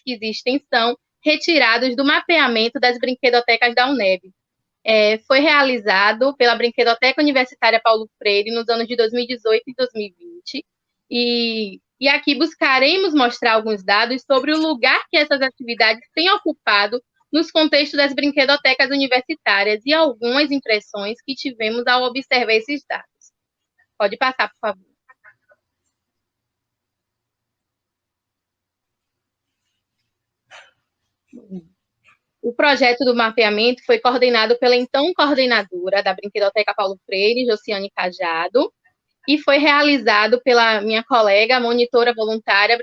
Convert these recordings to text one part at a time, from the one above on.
pesquisa e extensão retirados do mapeamento das brinquedotecas da UNEB. Foi realizado pela Brinquedoteca Universitária Paulo Freire nos anos de 2018 e 2020, e aqui buscaremos mostrar alguns dados sobre o lugar que essas atividades têm ocupado nos contextos das brinquedotecas universitárias e algumas impressões que tivemos ao observar esses dados. Pode passar, por favor. O projeto do mapeamento foi coordenado pela então coordenadora da Brinquedoteca Paulo Freire, Josiane Cajado, e foi realizado pela minha colega, monitora voluntária,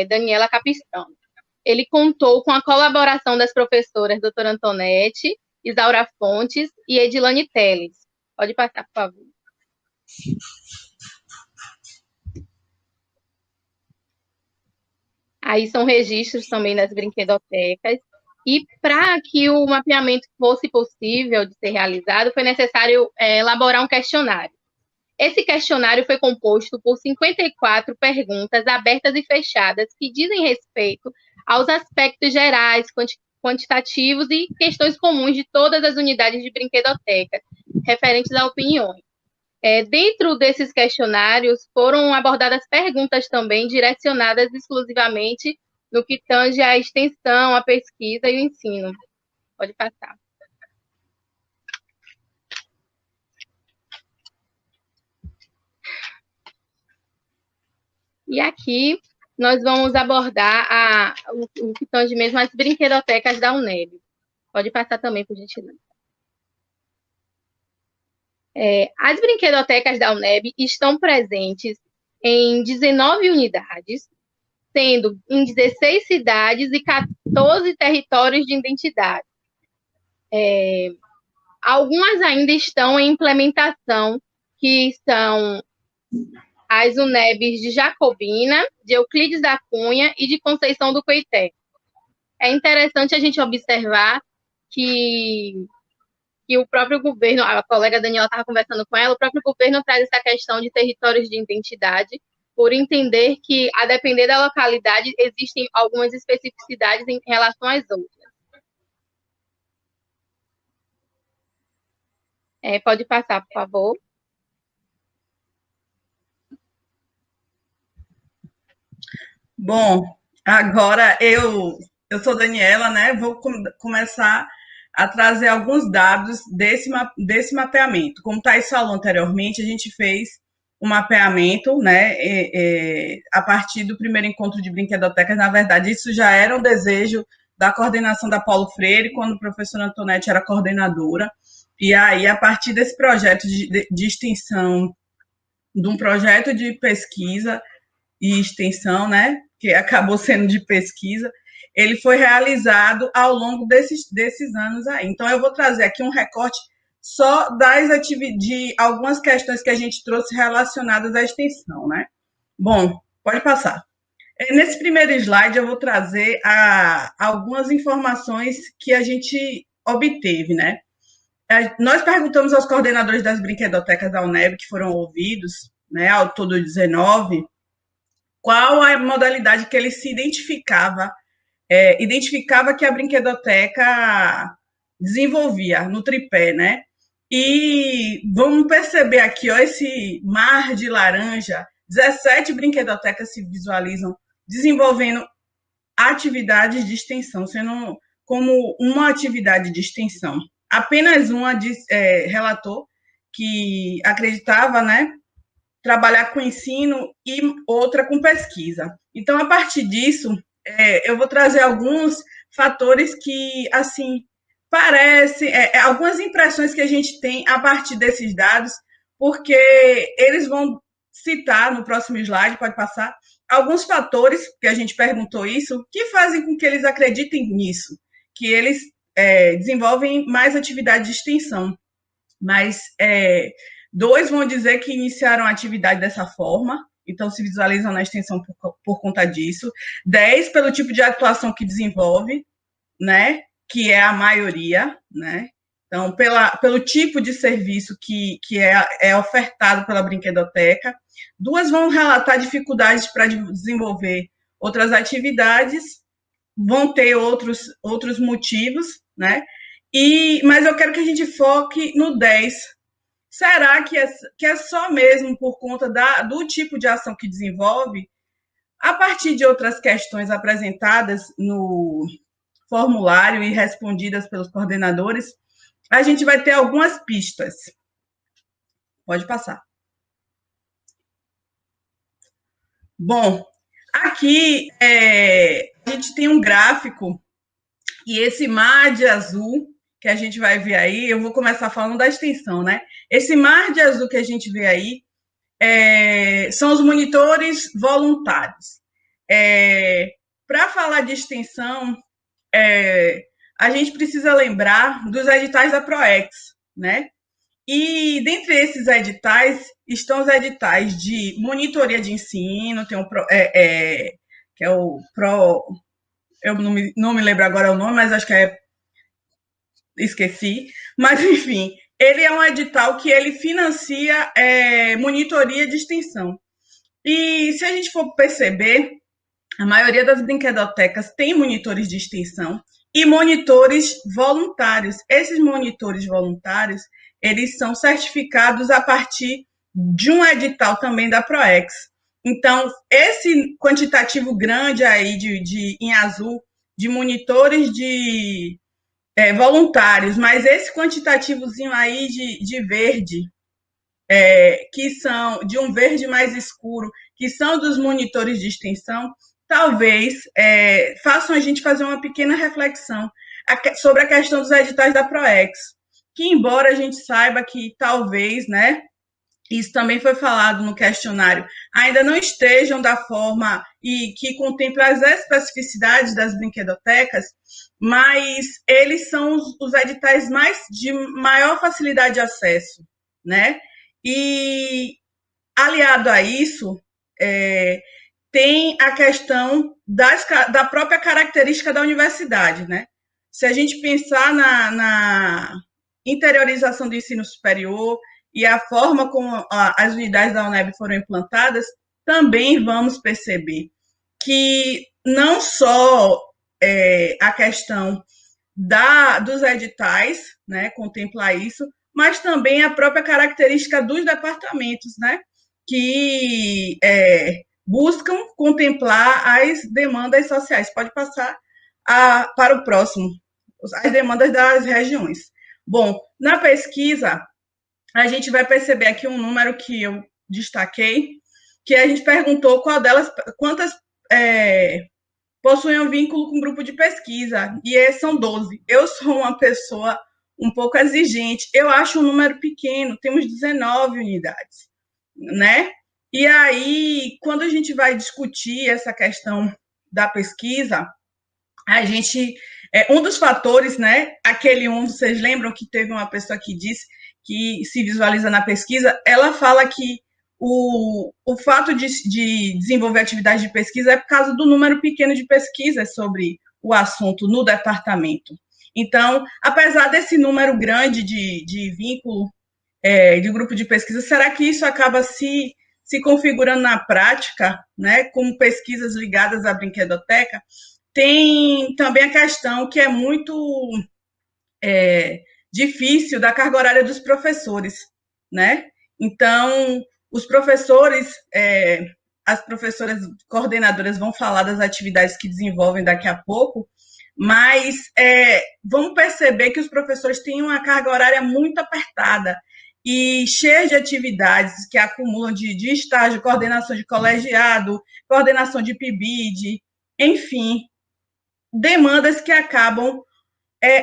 Daniela Capistrano. Ele contou com a colaboração das professoras doutora Antonete, Isaura Fontes e Edilane Teles. Pode passar, por favor. Aí são registros também das brinquedotecas. E para que o mapeamento fosse possível de ser realizado, foi necessário elaborar um questionário. Esse questionário foi composto por 54 perguntas abertas e fechadas que dizem respeito aos aspectos gerais, quantitativos e questões comuns de todas as unidades de brinquedoteca, referentes a opiniões. Dentro desses questionários, foram abordadas perguntas também direcionadas exclusivamente no que tange à extensão, à pesquisa e o ensino. Pode passar. E aqui nós vamos abordar o que tange mesmo as brinquedotecas da UNEB. Pode passar também, por gentileza. As brinquedotecas da UNEB estão presentes em 19 unidades, sendo em 16 cidades e 14 territórios de identidade. Algumas ainda estão em implementação, que são as UNEBs de Jacobina, de Euclides da Cunha e de Conceição do Coité. É interessante a gente observar que o próprio governo, a colega Daniela estava conversando com ela, o próprio governo traz essa questão de territórios de identidade, por entender que, a depender da localidade, existem algumas especificidades em relação às outras. Pode passar, por favor. Bom, agora eu sou Daniela, né? Vou começar a trazer alguns dados desse mapeamento. Como Thais falou anteriormente, a gente fez um mapeamento, né, a partir do primeiro encontro de brinquedotecas. Na verdade, isso já era um desejo da coordenação da Paulo Freire, quando a professora Antonete era coordenadora. E aí, a partir desse projeto de extensão, de um projeto de pesquisa e extensão, né, que acabou sendo de pesquisa, ele foi realizado ao longo desses anos aí. Então, eu vou trazer aqui um recorte só de algumas questões que a gente trouxe relacionadas à extensão, né? Bom, pode passar. Nesse primeiro slide, eu vou trazer algumas informações que a gente obteve, né? Nós perguntamos aos coordenadores das brinquedotecas da UNEB, que foram ouvidos, né, ao todo 19, qual a modalidade que ele se identificava que a brinquedoteca desenvolvia no tripé, né? E vamos perceber aqui, ó, esse mar de laranja, 17 brinquedotecas se visualizam desenvolvendo atividades de extensão, sendo como uma atividade de extensão. Apenas uma relatou que acreditava, né, trabalhar com ensino e outra com pesquisa. Então, a partir disso, eu vou trazer alguns fatores que, assim, parecem, algumas impressões que a gente tem a partir desses dados, porque eles vão citar no próximo slide, pode passar, alguns fatores, que a gente perguntou isso, que fazem com que eles acreditem nisso, que eles desenvolvem mais atividade de extensão. Mas 2 vão dizer que iniciaram a atividade dessa forma, então se visualizam na extensão por conta disso. 10 pelo tipo de atuação que desenvolve, né, que é a maioria, né? Então, pelo tipo de serviço que é ofertado pela brinquedoteca. 2 vão relatar dificuldades para desenvolver outras atividades. vão ter outros motivos, né? Mas eu quero que a gente foque no 10. Será que é só mesmo por conta do tipo de ação que desenvolve? A partir de outras questões apresentadas no formulário e respondidas pelos coordenadores, a gente vai ter algumas pistas. Pode passar. Bom, aqui a gente tem um gráfico e esse mar de azul que a gente vai ver aí, eu vou começar falando da extensão, né? Esse mar de azul que a gente vê aí são os monitores voluntários. Para falar de extensão, a gente precisa lembrar dos editais da PROEX, né? E dentre esses editais estão os editais de monitoria de ensino, tem que é o PRO, eu não me lembro agora o nome, mas acho que esqueci, mas enfim, ele é um edital que ele financia monitoria de extensão. E se a gente for perceber, a maioria das brinquedotecas tem monitores de extensão e monitores voluntários. Esses monitores voluntários, eles são certificados a partir de um edital também da PROEX. Então, esse quantitativo grande aí em azul de monitores voluntários, mas esse quantitativozinho aí de verde, que são de um verde mais escuro, que são dos monitores de extensão, talvez façam a gente fazer uma pequena reflexão sobre a questão dos editais da PROEX, que embora a gente saiba que talvez, né, isso também foi falado no questionário, ainda não estejam da forma e que contempla as especificidades das brinquedotecas, mas eles são os editais de maior facilidade de acesso, né? E aliado a isso, tem a questão da própria característica da universidade, né? Se a gente pensar na interiorização do ensino superior e a forma como as unidades da UNEB foram implantadas, também vamos perceber que não só a questão dos editais, né, contempla isso, mas também a própria característica dos departamentos, né, que buscam contemplar as demandas sociais. Pode passar para o próximo, as demandas das regiões. Bom, na pesquisa, a gente vai perceber aqui um número que eu destaquei, que a gente perguntou quantas possuem um vínculo com um grupo de pesquisa, e são 12. Eu sou uma pessoa um pouco exigente, eu acho um número pequeno, temos 19 unidades, né? E aí, quando a gente vai discutir essa questão da pesquisa, a gente, um dos fatores, né, vocês lembram que teve uma pessoa que disse que se visualiza na pesquisa, ela fala que o fato de desenvolver atividade de pesquisa é por causa do número pequeno de pesquisas sobre o assunto no departamento. Então, apesar desse número grande de vínculo de grupo de pesquisa, será que isso acaba se configurando na prática, né, como pesquisas ligadas à brinquedoteca? Tem também a questão que é muito difícil da carga horária dos professores, né? Então, os professores, as professoras coordenadoras vão falar das atividades que desenvolvem daqui a pouco, mas vamos perceber que os professores têm uma carga horária muito apertada e cheia de atividades que acumulam de estágio, coordenação de colegiado, coordenação de PIBID, enfim, demandas que acabam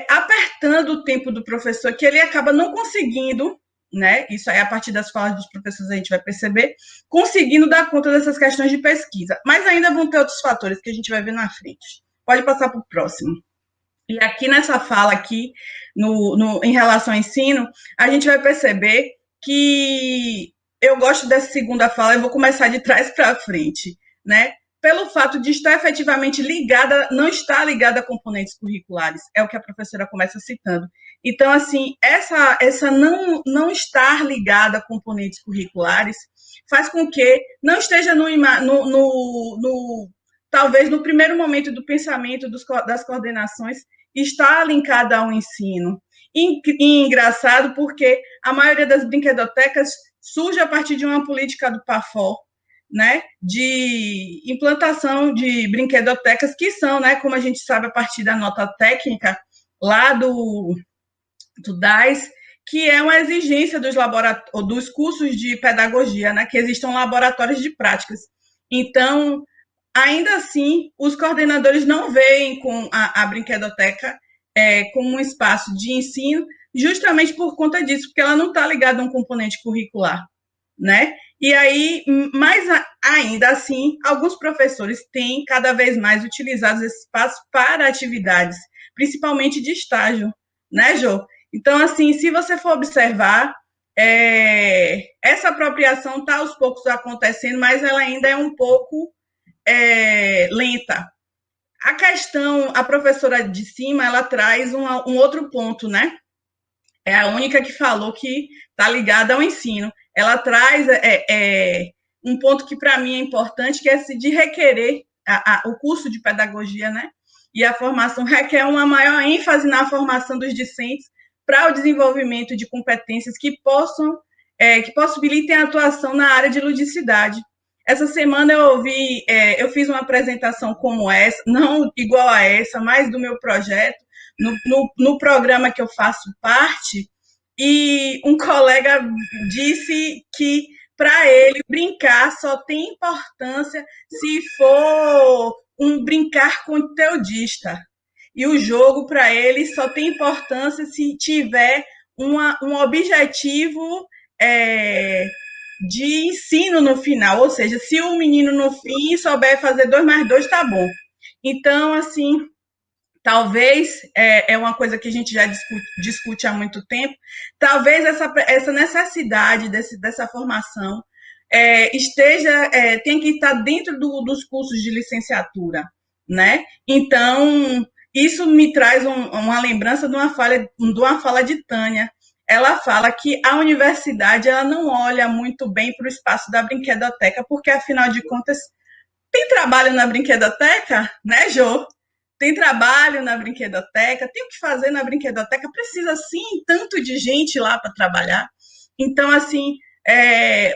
apertando o tempo do professor, que ele acaba não conseguindo, né? Isso aí, a partir das falas dos professores, a gente vai perceber, conseguindo dar conta dessas questões de pesquisa. Mas ainda vão ter outros fatores que a gente vai ver na frente. Pode passar para o próximo. E aqui nessa fala aqui, em relação ao ensino, a gente vai perceber que eu gosto dessa segunda fala, eu vou começar de trás para frente, né? Pelo fato de estar efetivamente não estar ligada a componentes curriculares, é o que a professora começa citando. Então, assim, essa não estar ligada a componentes curriculares faz com que não esteja talvez no primeiro momento do pensamento das coordenações, está linkada ao ensino. E engraçado porque a maioria das brinquedotecas surge a partir de uma política do PAFOR, né, de implantação de brinquedotecas que são, né, como a gente sabe, a partir da nota técnica lá do DAS, que é uma exigência dos cursos de pedagogia, né, que existam laboratórios de práticas. Então, ainda assim, os coordenadores não veem com a brinquedoteca como um espaço de ensino, justamente por conta disso, porque ela não está ligada a um componente curricular, né? E aí, mais ainda assim, alguns professores têm cada vez mais utilizado esse espaço para atividades, principalmente de estágio, né, Jô? Então, assim, se você for observar, essa apropriação está aos poucos acontecendo, mas ela ainda é um pouco lenta. A questão, a professora de cima, ela traz um outro ponto, né? É a única que falou que está ligada ao ensino. Ela traz um ponto que para mim é importante, que é de requerer o curso de pedagogia, né? E a formação requer uma maior ênfase na formação dos discentes para o desenvolvimento de competências que possibilitem a atuação na área de ludicidade. Essa semana eu fiz uma apresentação como essa, não igual a essa, mas do meu projeto, no programa que eu faço parte, e um colega disse que, para ele, brincar só tem importância se for um brincar conteudista. E o jogo, para ele, só tem importância se tiver um objetivo de ensino no final. Ou seja, se o menino, no fim, souber fazer 2 mais 2, tá bom. Então, assim, talvez, é uma coisa que a gente já discute há muito tempo, talvez essa necessidade dessa formação tenha que estar dentro dos cursos de licenciatura, né? Então, isso me traz uma lembrança de uma fala de Tânia. Ela fala que a universidade ela não olha muito bem para o espaço da brinquedoteca, porque, afinal de contas, tem trabalho na brinquedoteca, né, Jô? Tem trabalho na brinquedoteca, tem o que fazer na brinquedoteca, precisa, sim, tanto de gente lá para trabalhar. Então, assim,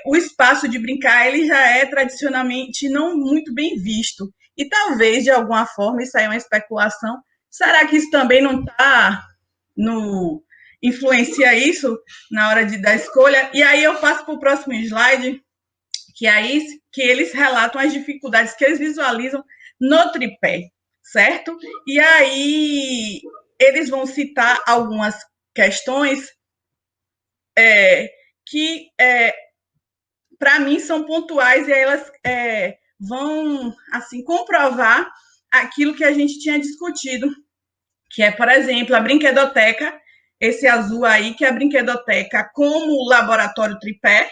o espaço de brincar, ele já é tradicionalmente não muito bem visto. E talvez, de alguma forma, isso aí é uma especulação, será que isso também não está influencia isso na hora da escolha? E aí eu passo para o próximo slide, que eles relatam as dificuldades que eles visualizam no tripé, certo? E aí eles vão citar algumas questões que, para mim, são pontuais, e aí elas vão, assim, comprovar aquilo que a gente tinha discutido, que é, por exemplo, a brinquedoteca, esse azul aí, que é a brinquedoteca como laboratório tripé,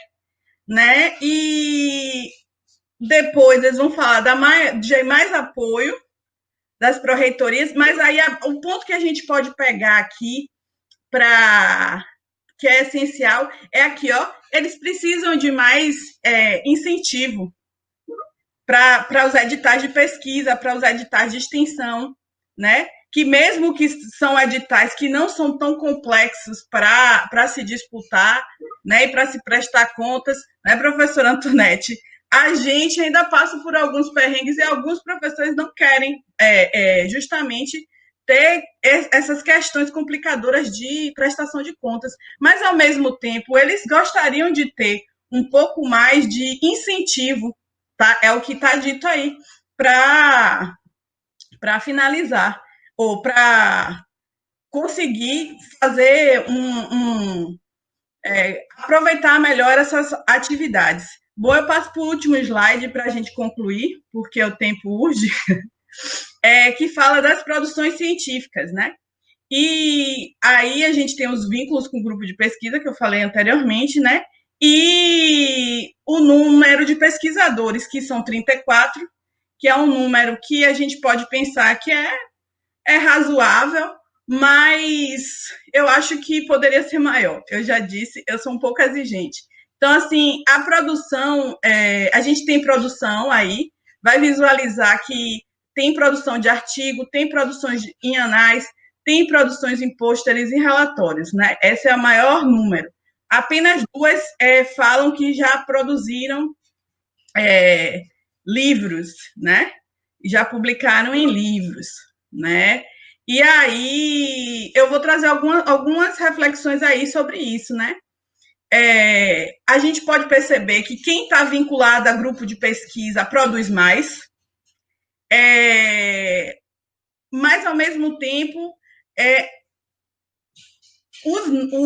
né? E depois eles vão falar de mais apoio das pró-reitorias, mas aí o ponto que a gente pode pegar aqui, que é essencial, é aqui, ó, eles precisam de mais incentivo para os editais de pesquisa, para os editais de extensão, né? Que mesmo que são editais que não são tão complexos para se disputar, né, e para se prestar contas, né, professora Antonete? A gente ainda passa por alguns perrengues e alguns professores não querem justamente ter essas questões complicadoras de prestação de contas, mas, ao mesmo tempo, eles gostariam de ter um pouco mais de incentivo, tá? É o que está dito aí, para finalizar, ou para conseguir fazer aproveitar melhor essas atividades. Bom, eu passo para o último slide para a gente concluir, porque o tempo urge, que fala das produções científicas, né? E aí a gente tem os vínculos com o grupo de pesquisa, que eu falei anteriormente, né? E o número de pesquisadores, que são 34, que é um número que a gente pode pensar que é razoável, mas eu acho que poderia ser maior. Eu já disse, eu sou um pouco exigente. Então, assim, a produção, a gente tem produção aí vai visualizar que tem produção de artigo, tem produções em anais, tem produções em pôsteres e relatórios, né? Esse é o maior número. Apenas duas falam que já produziram livros, né? Já publicaram em livros, né? E aí eu vou trazer algumas reflexões aí sobre isso, né? A gente pode perceber que quem está vinculado a grupo de pesquisa produz mais, mas ao mesmo tempo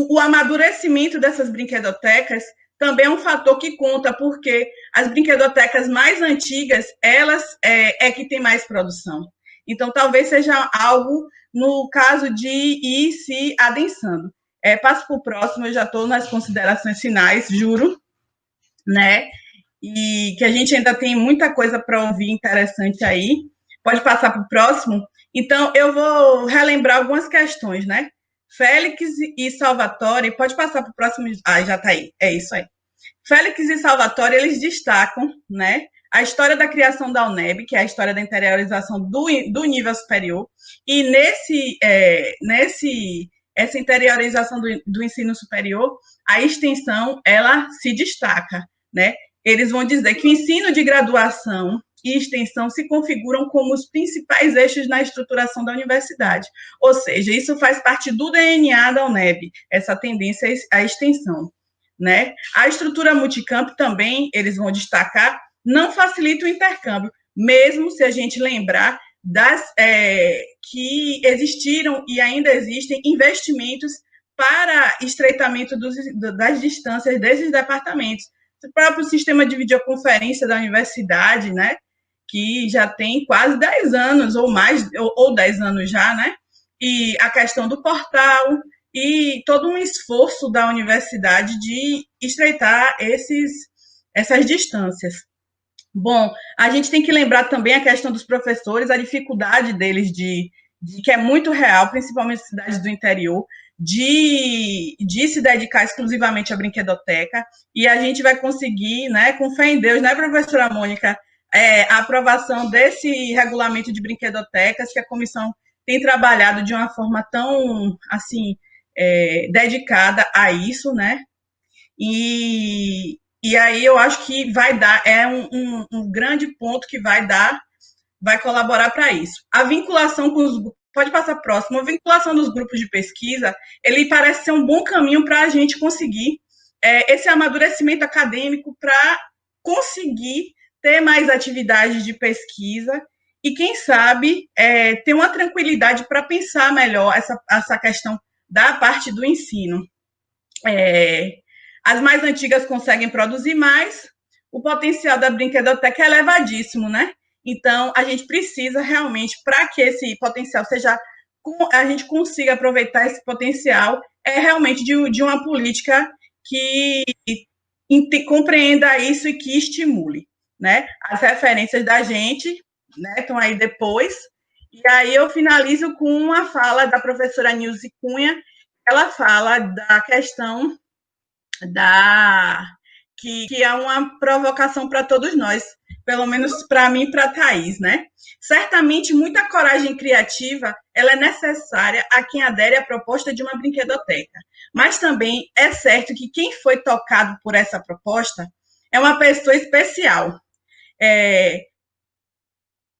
o amadurecimento dessas brinquedotecas também é um fator que conta, porque as brinquedotecas mais antigas, elas que têm mais produção. Então, talvez seja algo no caso de ir se adensando. Passo para o próximo, eu já estou nas considerações finais, juro, né? E que a gente ainda tem muita coisa para ouvir interessante aí. Pode passar para o próximo? Então, eu vou relembrar algumas questões, né? Félix e Salvatore, pode passar para o próximo. Ah, já está aí, é isso aí. Félix e Salvatore, eles destacam, né, a história da criação da UNEB, que é a história da interiorização do nível superior, e essa interiorização do ensino superior, a extensão, ela se destaca, né? Eles vão dizer que o ensino de graduação e extensão se configuram como os principais eixos na estruturação da universidade. Ou seja, isso faz parte do DNA da UNEB, essa tendência à extensão, né? A estrutura multicamp também, eles vão destacar, não facilita o intercâmbio, mesmo se a gente lembrar que existiram e ainda existem investimentos para estreitamento das distâncias desses departamentos. O próprio sistema de videoconferência da universidade, né, que já tem quase 10 anos ou mais, ou 10 anos já, né, e a questão do portal e todo um esforço da universidade de estreitar essas distâncias. Bom, a gente tem que lembrar também a questão dos professores, a dificuldade deles que é muito real, principalmente em cidades do interior, de se dedicar exclusivamente à brinquedoteca, e a gente vai conseguir, né, com fé em Deus, né, professora Mônica, a aprovação desse regulamento de brinquedotecas, que a comissão tem trabalhado de uma forma tão, assim, dedicada a isso, né, e aí eu acho que vai dar, um grande ponto que vai colaborar para isso. A vinculação com os, pode passar próximo, a vinculação dos grupos de pesquisa, ele parece ser um bom caminho para a gente conseguir esse amadurecimento acadêmico para conseguir ter mais atividades de pesquisa e, quem sabe, ter uma tranquilidade para pensar melhor essa questão da parte do ensino. As mais antigas conseguem produzir mais, o potencial da brinquedoteca é elevadíssimo, né? Então, a gente precisa realmente, para que esse potencial seja, a gente consiga aproveitar esse potencial, realmente de uma política que compreenda isso e que estimule, né? As referências da gente, né, estão aí depois, e aí eu finalizo com uma fala da professora Nilce Cunha, ela fala da questão que é uma provocação para todos nós, pelo menos para mim e para a Thaís, né? Certamente, muita coragem criativa ela é necessária a quem adere à proposta de uma brinquedoteca, mas também é certo que quem foi tocado por essa proposta é uma pessoa especial.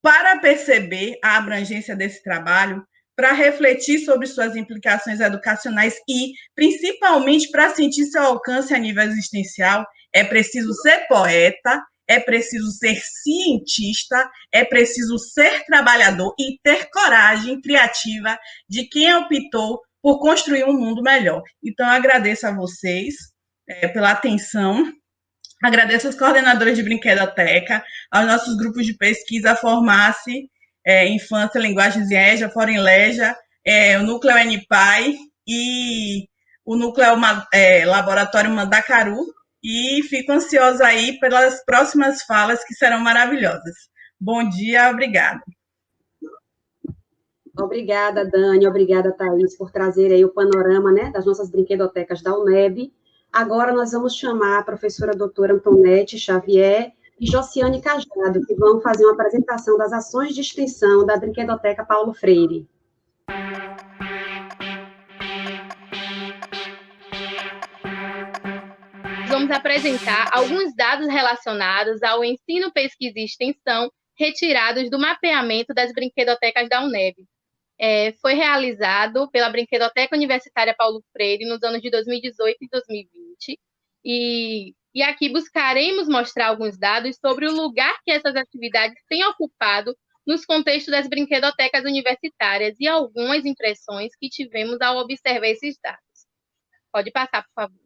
Para perceber a abrangência desse trabalho, para refletir sobre suas implicações educacionais e, principalmente, para sentir seu alcance a nível existencial, é preciso ser poeta, é preciso ser cientista, é preciso ser trabalhador e ter coragem criativa de quem optou por construir um mundo melhor. Então, eu agradeço a vocês pela atenção, agradeço aos coordenadores de brinquedoteca, aos nossos grupos de pesquisa, a Formace, Infância, Linguagens e EJA, Fora Leja, o Núcleo NPAI e o Núcleo Laboratório Mandacaru, e fico ansiosa aí pelas próximas falas que serão maravilhosas. Bom dia, obrigada. Obrigada, Dani, obrigada, Thaís, por trazer aí o panorama, né, das nossas brinquedotecas da UNEB. Agora nós vamos chamar a professora doutora Antonete Xavier e Josiane Cajado, que vão fazer uma apresentação das ações de extensão da Brinquedoteca Paulo Freire. Vamos apresentar alguns dados relacionados ao ensino, pesquisa e extensão retirados do mapeamento das brinquedotecas da UNEB. Foi realizado pela Brinquedoteca Universitária Paulo Freire nos anos de 2018 e 2020, e aqui buscaremos mostrar alguns dados sobre o lugar que essas atividades têm ocupado nos contextos das brinquedotecas universitárias e algumas impressões que tivemos ao observar esses dados. Pode passar, por favor.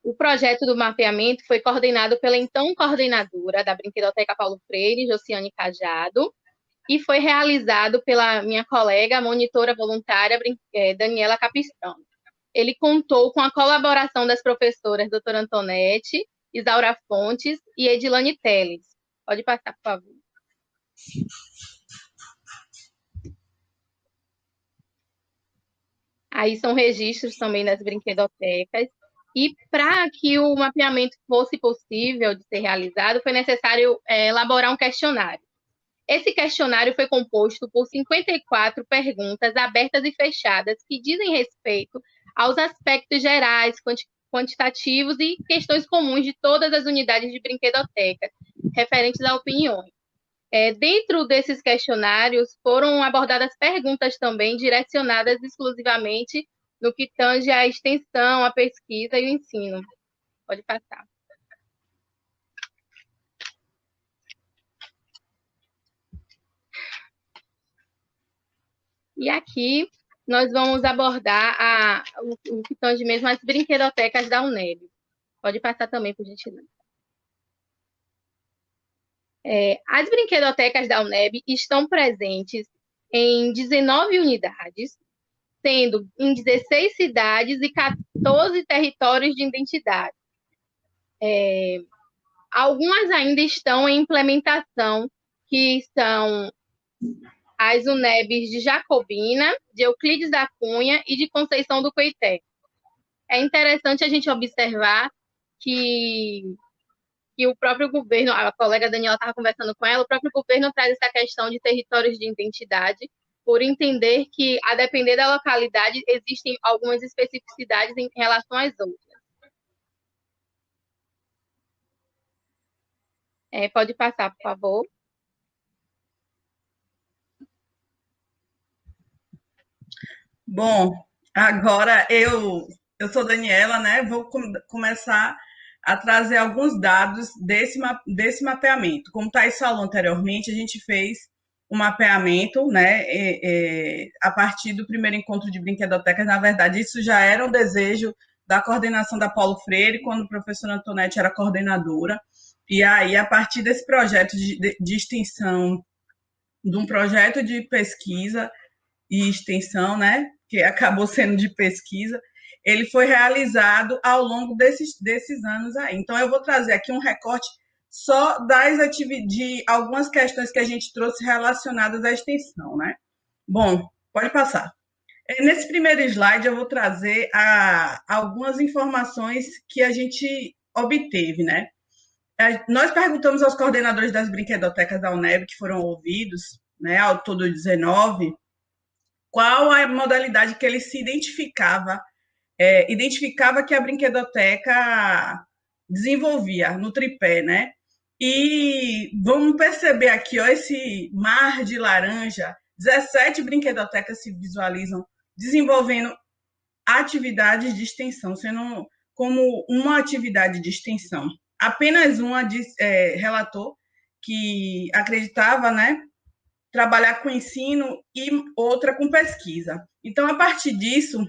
O projeto do mapeamento foi coordenado pela então coordenadora da Brinquedoteca Paulo Freire, Josiane Cajado, e foi realizado pela minha colega, monitora voluntária, Daniela Capistrano. Ele contou com a colaboração das professoras doutora Antonete, Isaura Fontes e Edilane Teles. Pode passar, por favor. Aí são registros também das brinquedotecas. E para que o mapeamento fosse possível de ser realizado, foi necessário elaborar um questionário. Esse questionário foi composto por 54 perguntas abertas e fechadas que dizem respeito aos aspectos gerais, quantitativos e questões comuns de todas as unidades de brinquedoteca, referentes a opiniões. Dentro desses questionários, foram abordadas perguntas também direcionadas exclusivamente no que tange à extensão, à pesquisa e o ensino. Pode passar. E aqui nós vamos abordar o que tange mesmo as brinquedotecas da UNEB. Pode passar também, por gentileza. As brinquedotecas da UNEB estão presentes em 19 unidades, sendo em 16 cidades e 14 territórios de identidade. Algumas ainda estão em implementação, que são as UNEBs de Jacobina, de Euclides da Cunha e de Conceição do Coité. É interessante a gente observar que o próprio governo, a colega Daniela estava conversando com ela, o próprio governo traz essa questão de territórios de identidade, por entender que, a depender da localidade, existem algumas especificidades em relação às outras. Pode passar, por favor. Bom, agora eu sou Daniela, né? Vou começar a trazer alguns dados desse mapeamento. Como Thais falou anteriormente, a gente fez um mapeamento, né? A partir do primeiro encontro de brinquedotecas. Na verdade, isso já era um desejo da coordenação da Paulo Freire, quando a professora Antonete era coordenadora. E aí, a partir desse projeto de extensão, de um projeto de pesquisa e extensão, né, que acabou sendo de pesquisa, ele foi realizado ao longo desses anos aí. Então, eu vou trazer aqui um recorte só de algumas questões que a gente trouxe relacionadas à extensão, né? Bom, pode passar. Nesse primeiro slide, eu vou trazer algumas informações que a gente obteve, né? Nós perguntamos aos coordenadores das brinquedotecas da UNEB, que foram ouvidos, né, ao todo 19, qual a modalidade que ele se identificava que a brinquedoteca desenvolvia no tripé, né? E vamos perceber aqui, ó, esse mar de laranja, 17 brinquedotecas se visualizam desenvolvendo atividades de extensão, sendo como uma atividade de extensão. Apenas uma relatou que acreditava, né, trabalhar com ensino e outra com pesquisa. Então, a partir disso,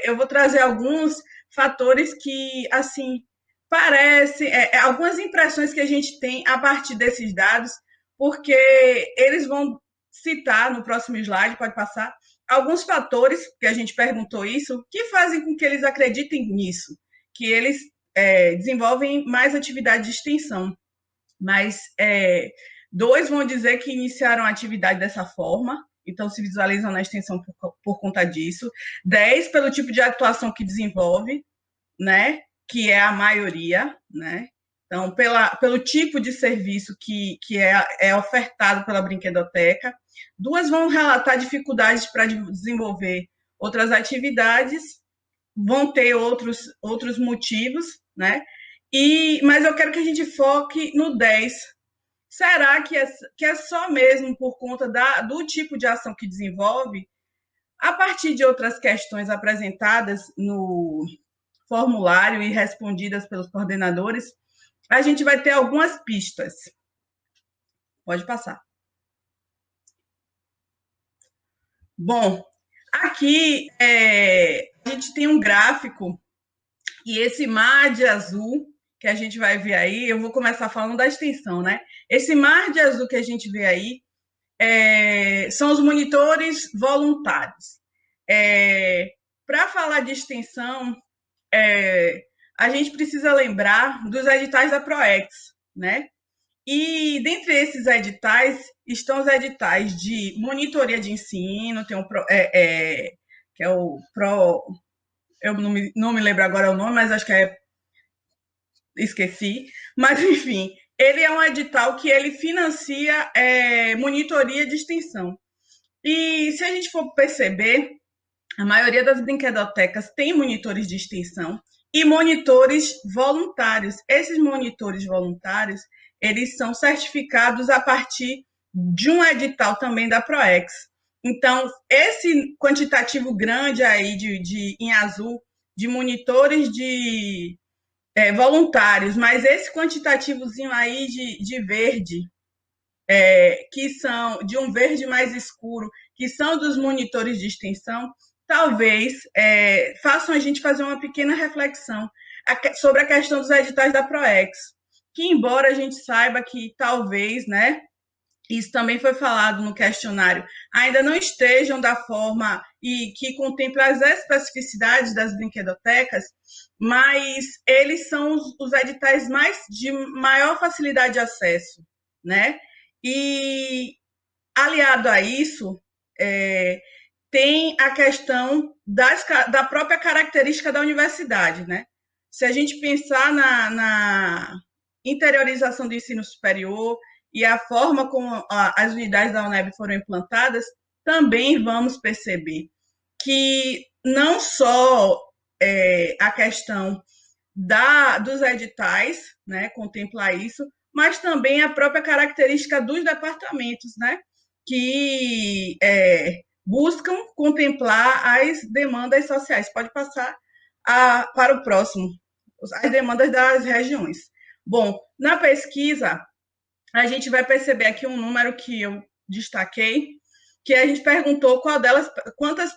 eu vou trazer alguns fatores que, assim, parecem, algumas impressões que a gente tem a partir desses dados, porque eles vão citar no próximo slide, pode passar, alguns fatores, que a gente perguntou isso, que fazem com que eles acreditem nisso, que eles desenvolvem mais atividade de extensão. Mas 2 vão dizer que iniciaram a atividade dessa forma, então se visualizam na extensão por conta disso. 10 pelo tipo de atuação que desenvolve, né, que é a maioria, né? Então, pelo tipo de serviço que é ofertado pela brinquedoteca. 2 vão relatar dificuldades para desenvolver outras atividades, vão ter outros motivos, né? Mas eu quero que a gente foque no 10. Será que é só mesmo por conta do tipo de ação que desenvolve? A partir de outras questões apresentadas no formulário e respondidas pelos coordenadores, a gente vai ter algumas pistas. Pode passar. Bom, aqui a gente tem um gráfico, e esse mar de azul que a gente vai ver aí, eu vou começar falando da extensão, né? Esse mar de azul que a gente vê aí são os monitores voluntários. Para falar de extensão, a gente precisa lembrar dos editais da PROEX, né? E dentre esses editais estão os editais de monitoria de ensino, tem que é o PRO, eu não me lembro agora o nome, mas acho que esqueci, mas enfim, ele é um edital que ele financia monitoria de extensão. E se a gente for perceber, a maioria das brinquedotecas tem monitores de extensão e monitores voluntários. Esses monitores voluntários, eles são certificados a partir de um edital também da PROEX. Então, esse quantitativo grande aí em azul de monitores voluntários, mas esse quantitativozinho aí de verde, que são de um verde mais escuro, que são dos monitores de extensão, talvez façam a gente fazer uma pequena reflexão sobre a questão dos editais da PROEX, que embora a gente saiba que talvez, né, isso também foi falado no questionário, ainda não estejam da forma e que contempla as especificidades das brinquedotecas, mas eles são os editais de maior facilidade de acesso, né? E, aliado a isso, tem a questão da própria característica da universidade, né? Se a gente pensar na interiorização do ensino superior e a forma como as unidades da UNEB foram implantadas, também vamos perceber que não só a questão dos editais, né, contempla isso, mas também a própria característica dos departamentos, né, que buscam contemplar as demandas sociais. Pode passar para o próximo, as demandas das regiões. Bom, na pesquisa, a gente vai perceber aqui um número que eu destaquei, que a gente perguntou quantas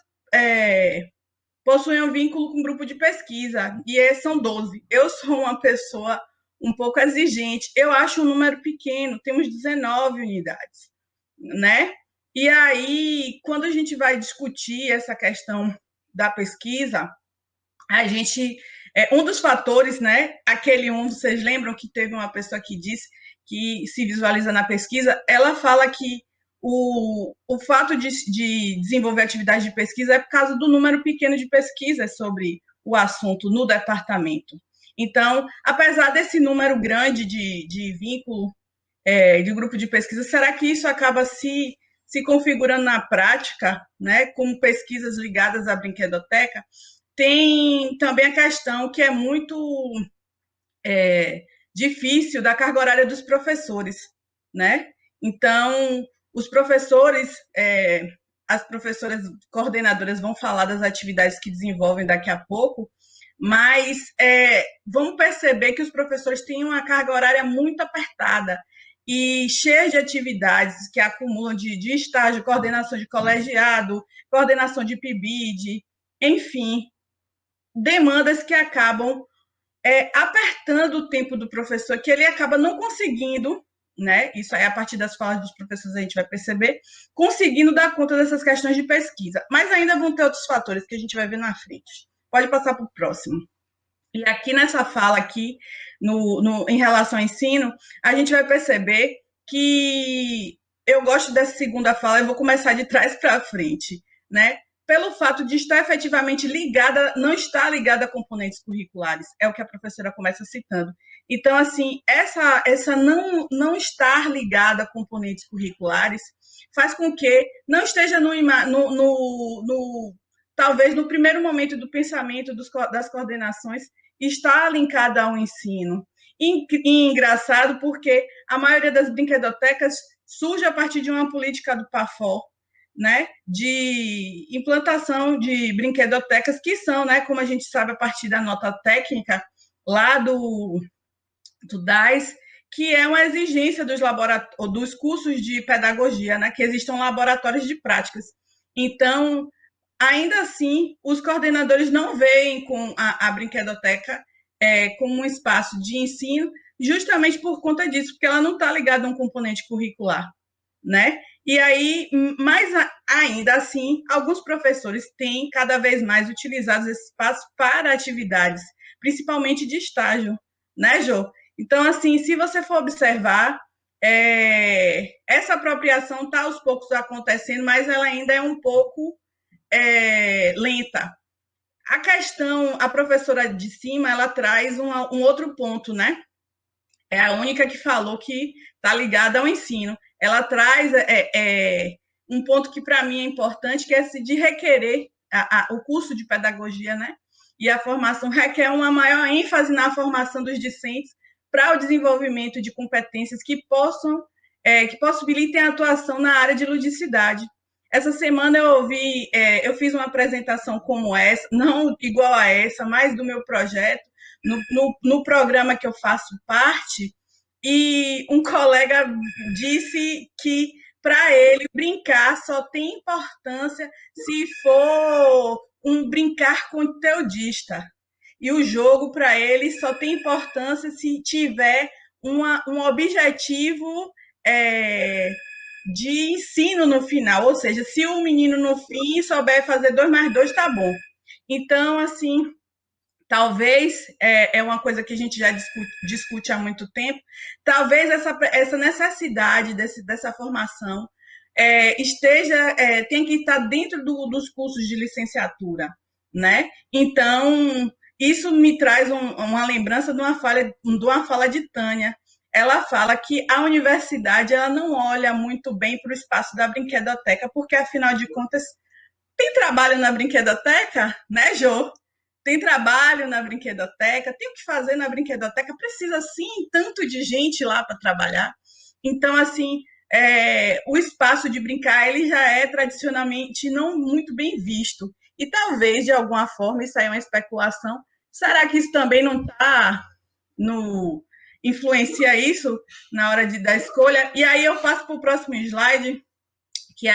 possuem um vínculo com um grupo de pesquisa, e são 12. Eu sou uma pessoa um pouco exigente, eu acho um número pequeno, temos 19 unidades, né? E aí, quando a gente vai discutir essa questão da pesquisa, a gente... um dos fatores, né? Vocês lembram que teve uma pessoa que disse que se visualiza na pesquisa, ela fala que o fato de desenvolver atividade de pesquisa é por causa do número pequeno de pesquisas sobre o assunto no departamento. Então, apesar desse número grande de vínculo de grupo de pesquisa, será que isso acaba se configurando na prática, né, como pesquisas ligadas à brinquedoteca? Tem também a questão que é muito difícil da carga horária dos professores, né? Então, os professores, as professoras coordenadoras vão falar das atividades que desenvolvem daqui a pouco, mas vamos perceber que os professores têm uma carga horária muito apertada e cheia de atividades que acumulam de estágio, coordenação de colegiado, coordenação de PIBID, enfim, demandas que acabam apertando o tempo do professor, que ele acaba não conseguindo, né? Isso aí, a partir das falas dos professores, a gente vai perceber, conseguindo dar conta dessas questões de pesquisa. Mas ainda vão ter outros fatores que a gente vai ver na frente. Pode passar para o próximo. E aqui nessa fala aqui, em relação ao ensino, a gente vai perceber que eu gosto dessa segunda fala, eu vou começar de trás para frente, né? Pelo fato de estar efetivamente ligada, não estar ligada a componentes curriculares, é o que a professora começa citando. Então, assim, essa não estar ligada a componentes curriculares faz com que não esteja talvez no primeiro momento do pensamento das coordenações, está linkada ao ensino. E engraçado porque a maioria das brinquedotecas surge a partir de uma política do PAFOR, né, de implantação de brinquedotecas que são, né, como a gente sabe a partir da nota técnica lá do DAS, que é uma exigência dos cursos de pedagogia, né, que existam laboratórios de práticas. Então, ainda assim, os coordenadores não veem com a brinquedoteca como um espaço de ensino, justamente por conta disso, porque ela não está ligada a um componente curricular, né? E aí, mais ainda assim, alguns professores têm cada vez mais utilizado esse espaço para atividades, principalmente de estágio, né, Jô? Então, assim, se você for observar, essa apropriação está aos poucos acontecendo, mas ela ainda é um pouco lenta. A questão, a professora de cima, ela traz um outro ponto, né? É a única que falou que está ligada ao ensino. Ela traz um ponto que para mim é importante, que é de requerer o curso de pedagogia, né? E a formação requer uma maior ênfase na formação dos discentes para o desenvolvimento de competências que possibilitem a atuação na área de ludicidade. Essa semana eu fiz uma apresentação como essa, não igual a essa, mas do meu projeto, no programa que eu faço parte, e um colega disse que, para ele, brincar só tem importância se for um brincar conteudista. E o jogo, para ele, só tem importância se tiver um objetivo de ensino no final. Ou seja, se o menino, no fim, souber fazer 2 mais 2, tá bom. Então, assim, talvez, é uma coisa que a gente já discute há muito tempo, talvez essa necessidade dessa formação tem que estar dentro dos cursos de licenciatura, né? Então, isso me traz uma lembrança de uma fala de Tânia. Ela fala que a universidade ela não olha muito bem para o espaço da brinquedoteca, porque, afinal de contas, tem trabalho na brinquedoteca, né, Jô? Tem trabalho na brinquedoteca, tem o que fazer na brinquedoteca, precisa sim tanto de gente lá para trabalhar. Então, assim, o espaço de brincar ele já é tradicionalmente não muito bem visto. E talvez, de alguma forma, isso aí é uma especulação. Será que isso também não está influencia isso na hora da escolha? E aí eu passo para o próximo slide, que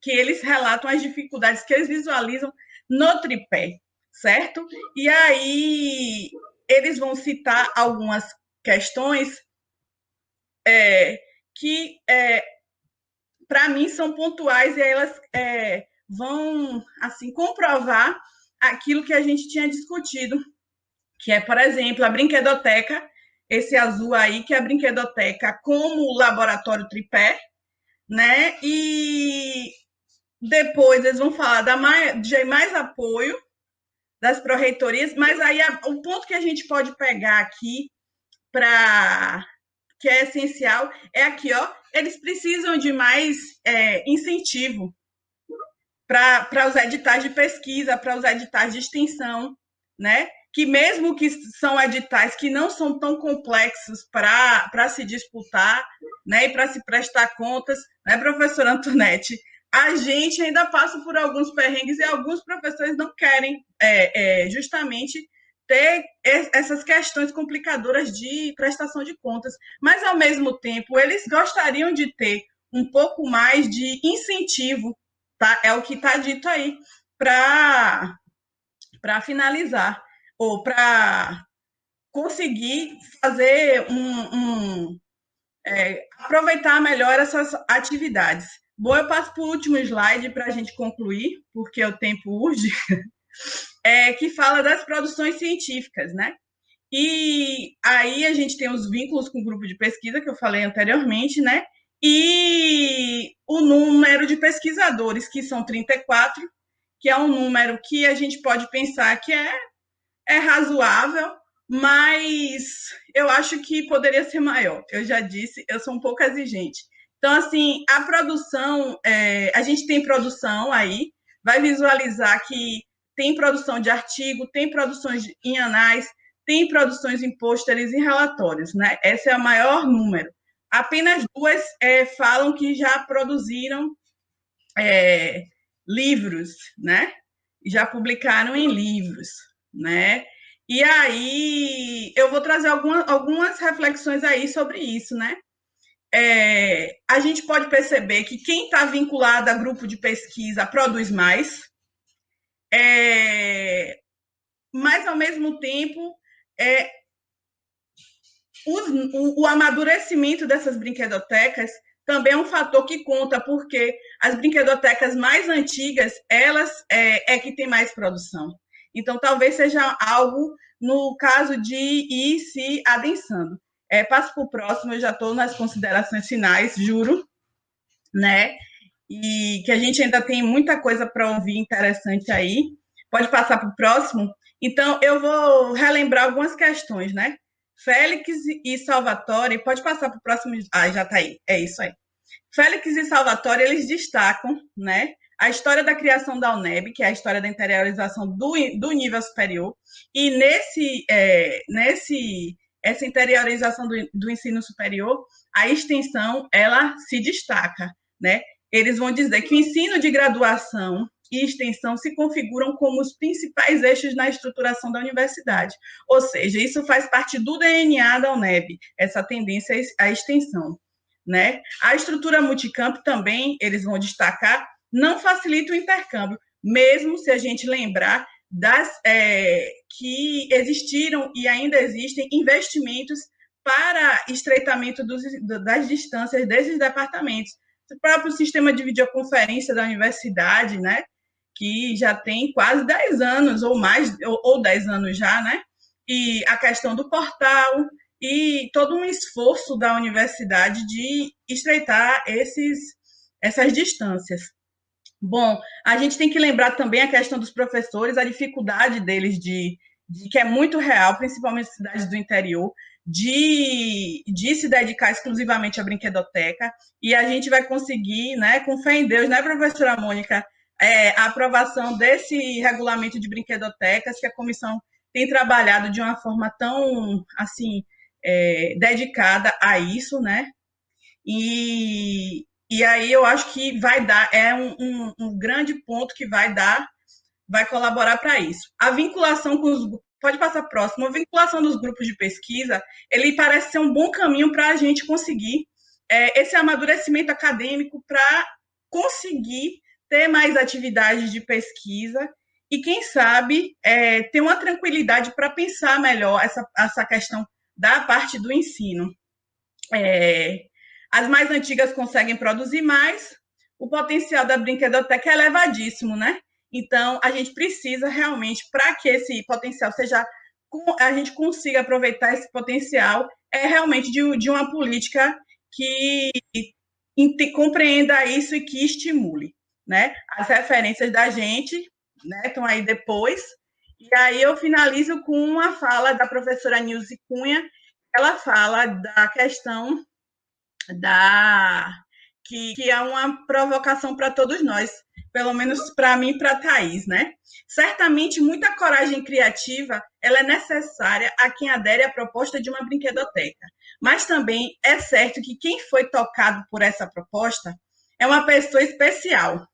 eles relatam as dificuldades que eles visualizam no tripé, certo? E aí eles vão citar algumas questões que, para mim, são pontuais e elas vão, assim, comprovar aquilo que a gente tinha discutido, que é, por exemplo, a brinquedoteca, esse azul aí, que é a brinquedoteca como laboratório tripé, né? E depois eles vão falar de mais apoio das pró-reitorias, mas aí o ponto que a gente pode pegar aqui, que é essencial, é aqui, ó, eles precisam de mais incentivo para os editais de pesquisa, para os editais de extensão, né? Que mesmo que são editais que não são tão complexos para se disputar, né, e para se prestar contas, né, professora Antonete? A gente ainda passa por alguns perrengues e alguns professores não querem justamente ter essas questões complicadoras de prestação de contas, mas, ao mesmo tempo, eles gostariam de ter um pouco mais de incentivo, tá? É o que está dito aí, para finalizar, ou para conseguir fazer aproveitar melhor essas atividades. Bom, eu passo para o último slide para a gente concluir, porque o tempo urge, que fala das produções científicas, né? E aí a gente tem os vínculos com o grupo de pesquisa, que eu falei anteriormente, né? e o número de pesquisadores, que são 34, que é um número que a gente pode pensar que é razoável, mas eu acho que poderia ser maior. Eu já disse, eu sou um pouco exigente. Então, assim, a produção, a gente tem produção aí, vai visualizar que tem produção de artigo, tem produções em anais, tem produções em pôsteres e relatórios, né? Esse é o maior número. Apenas duas falam que já produziram livros, né? Já publicaram em livros, né? E aí eu vou trazer algumas reflexões aí sobre isso, né? A gente pode perceber que quem está vinculado a grupo de pesquisa produz mais, mas ao mesmo tempo o amadurecimento dessas brinquedotecas também é um fator que conta, porque as brinquedotecas mais antigas, elas que têm mais produção. Então, talvez seja algo no caso de ir se adensando. Passo para o próximo, eu já estou nas considerações finais, juro, né? E que a gente ainda tem muita coisa para ouvir interessante aí. Pode passar para o próximo? Então, eu vou relembrar algumas questões, né? Félix e Salvatore, pode passar para o próximo. Ah, já está aí, é isso aí. Félix e Salvatore, eles destacam, né, a história da criação da UNEB, que é a história da interiorização do nível superior, e essa interiorização do ensino superior, a extensão, ela se destaca, né? Eles vão dizer que o ensino de graduação e extensão se configuram como os principais eixos na estruturação da universidade. Ou seja, isso faz parte do DNA da UNEB, essa tendência à extensão, né? A estrutura multicamp também, eles vão destacar, não facilita o intercâmbio, mesmo se a gente lembrar que existiram e ainda existem investimentos para estreitamento das distâncias desses departamentos. O próprio sistema de videoconferência da universidade, né, que já tem quase 10 anos, ou mais, ou 10 anos já, né, e a questão do portal, e todo um esforço da universidade de estreitar essas distâncias. Bom, a gente tem que lembrar também a questão dos professores, a dificuldade deles que é muito real, principalmente em cidades do interior, de se dedicar exclusivamente à brinquedoteca, e a gente vai conseguir, né, com fé em Deus, né, professora Mônica, a aprovação desse regulamento de brinquedotecas, que a comissão tem trabalhado de uma forma tão, assim, dedicada a isso, né? E aí eu acho que vai dar, um grande ponto que vai colaborar para isso. A vinculação com os, pode passar próximo, a vinculação dos grupos de pesquisa, ele parece ser um bom caminho para a gente conseguir esse amadurecimento acadêmico para conseguir ter mais atividades de pesquisa e, quem sabe, ter uma tranquilidade para pensar melhor essa questão da parte do ensino. As mais antigas conseguem produzir mais, o potencial da brinquedoteca é elevadíssimo, né? Então, a gente precisa realmente, para que esse potencial a gente consiga aproveitar esse potencial, realmente de uma política que compreenda isso e que estimule, né? As referências da gente, né, estão aí depois, e aí eu finalizo com uma fala da professora Nilce Cunha. Ela fala da questão que é uma provocação para todos nós, pelo menos para mim e para a Thaís, né? Certamente, muita coragem criativa ela é necessária a quem adere à proposta de uma brinquedoteca, mas também é certo que quem foi tocado por essa proposta é uma pessoa especial.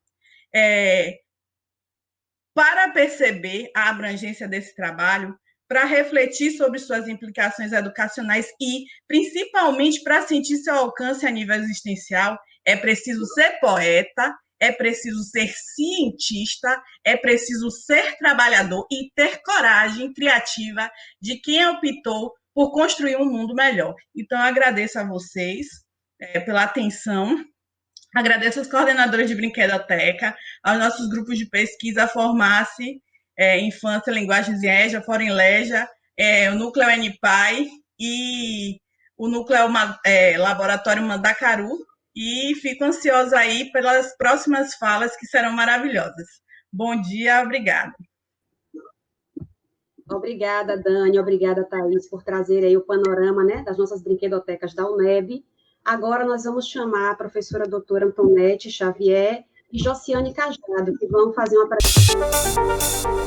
Para perceber a abrangência desse trabalho, para refletir sobre suas implicações educacionais e, principalmente, para sentir seu alcance a nível existencial, é preciso ser poeta, é preciso ser cientista, é preciso ser trabalhador e ter coragem criativa de quem optou por construir um mundo melhor. Então, eu agradeço a vocês pela atenção. Agradeço aos coordenadores de brinquedoteca, aos nossos grupos de pesquisa, a Formace, Infância, Linguagens e EJA, Fora Leja, o Núcleo NPAI e o Núcleo Laboratório Mandacaru, e fico ansiosa aí pelas próximas falas que serão maravilhosas. Bom dia, obrigada. Obrigada, Dani, obrigada, Thaís, por trazer aí o panorama, né, das nossas brinquedotecas da UNEB. Agora nós vamos chamar a professora doutora Antonete Xavier e Josiane Cajado, que vão fazer uma apresentação.